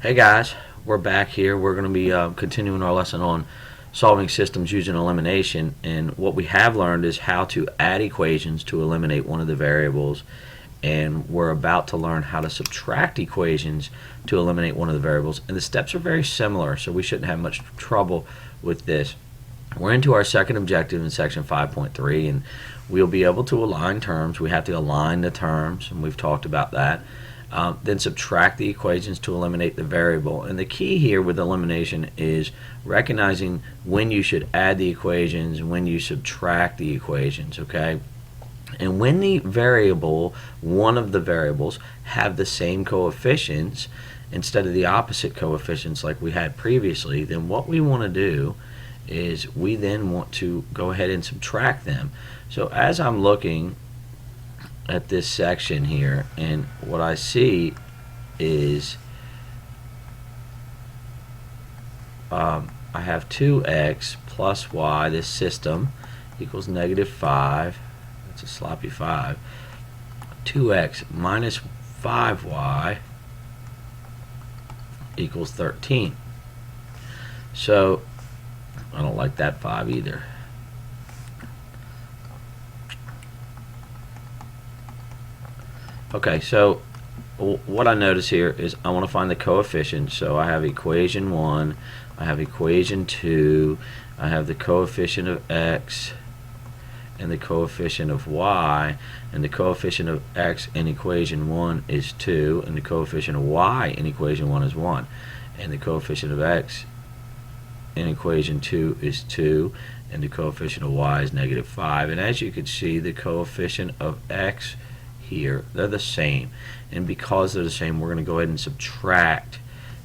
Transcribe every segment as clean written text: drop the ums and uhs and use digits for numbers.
Hey guys, we're back here. We're going to be continuing our lesson on solving systems using elimination, and what we have learned is how to add equations to eliminate one of the variables, and we're about to learn how to subtract equations to eliminate one of the variables, and the steps are very similar, so we shouldn't have much trouble with this. We're into our second objective in section 5.3, and we'll be able to align terms. We have to align the terms, and we've talked about that. Then subtract the equations to eliminate the variable. And the key here with elimination is recognizing when you should add the equations and when you subtract the equations, okay? And when the variable, one of the variables, have the same coefficients instead of the opposite coefficients like we had previously, then what we want to do is we then want to go ahead and subtract them. So as I'm looking at this section here, and what I see is I have 2x plus y, this system, equals -5. That's a sloppy 5. 2x minus 5y equals 13. So I don't like that 5 either. Okay, so what I notice here is I want to find the coefficient. So I have equation 1, I have equation 2, I have the coefficient of x and the coefficient of y, and the coefficient of x in equation 1 is 2, and the coefficient of y in equation 1 is 1, and the coefficient of x in equation 2 is 2, and the coefficient of y is -5. And as you can see, the coefficient of x here, they're the same, and because they're the same, we're going to go ahead and subtract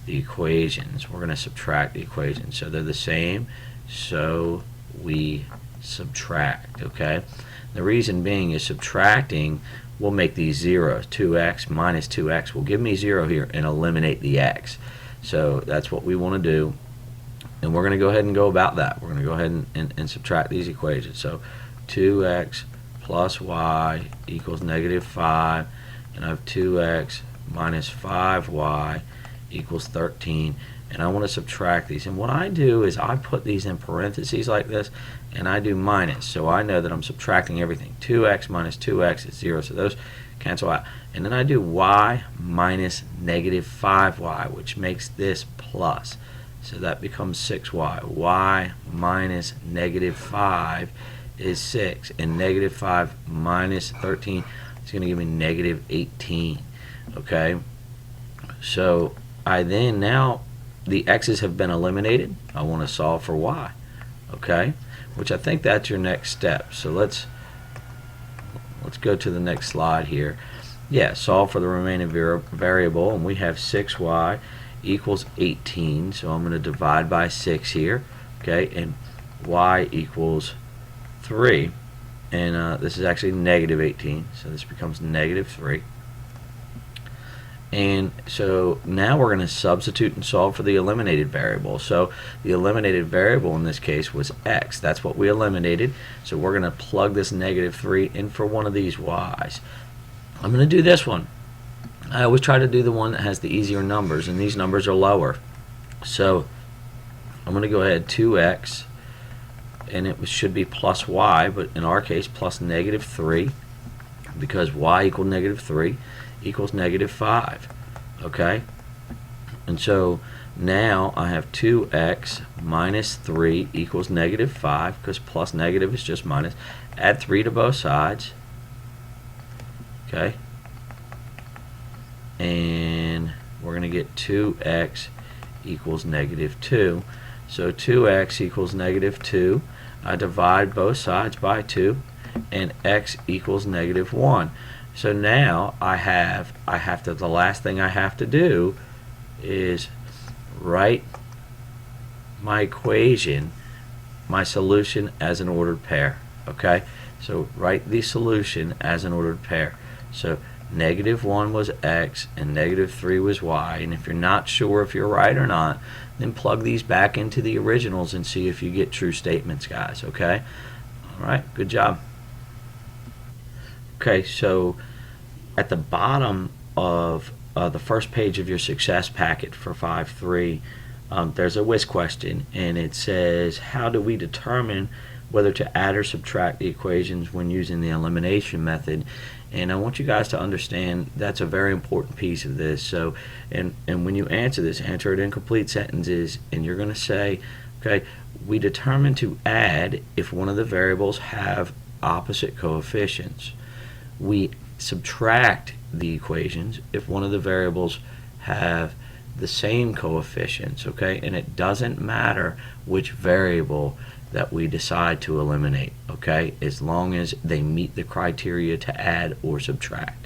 the equations. We're going to subtract the equations. So they're the same, so we subtract. Okay, the reason being is subtracting will make these zeros. 2x minus 2x will give me 0 here and eliminate the x. So that's what we want to do, and we're going to go ahead and go about that. We're going to go ahead and subtract these equations. So 2x plus y equals -5, and I have 2x minus 5y equals 13, and I want to subtract these. And what I do is I put these in parentheses like this, and I do minus, so I know that I'm subtracting everything. 2x minus 2x is 0, so those cancel out. And then I do y minus -5y, which makes this plus, so that becomes 6y. y minus -5 is 6, and -5 minus 13 is going to give me -18. Okay, so I then, now the x's have been eliminated, I want to solve for y. Okay, which I think that's your next step. So let's go to the next slide here. Yeah, solve for the remaining variable, and we have 6y equals 18, so I'm going to divide by 6 here. Okay, and y equals 3, and this is actually -18, so this becomes -3. And so now we're going to substitute and solve for the eliminated variable. So the eliminated variable in this case was x. That's what we eliminated. So we're going to plug this -3 in for one of these y's. I'm going to do this one. I always try to do the one that has the easier numbers, and these numbers are lower. So I'm going to go ahead, 2x, and it should be plus y, but in our case plus -3, because y equal -3 equals -5. Okay, and so now I have 2x minus 3 equals -5, because plus negative is just minus. Add 3 to both sides. Okay, and we're going to get 2x equals -2. So 2x equals -2. I divide both sides by 2, and x equals -1. So now the last thing I have to do is write my equation, my solution, as an ordered pair. Okay, so write the solution as an ordered pair. So -1 was x and -3 was y, and if you're not sure if you're right or not, then plug these back into the originals and see if you get true statements, guys. Okay, all right, good job. Okay, so at the bottom of the first page of your success packet for 5.3, there's a whiz question, and it says, how do we determine whether to add or subtract the equations when using the elimination method? And I want you guys to understand that's a very important piece of this. So, and when you answer this, answer it in complete sentences, and you're going to say, okay, we determine to add if one of the variables have opposite coefficients. We subtract the equations if one of the variables have the same coefficients, okay? And it doesn't matter which variable that we decide to eliminate, okay, as long as they meet the criteria to add or subtract.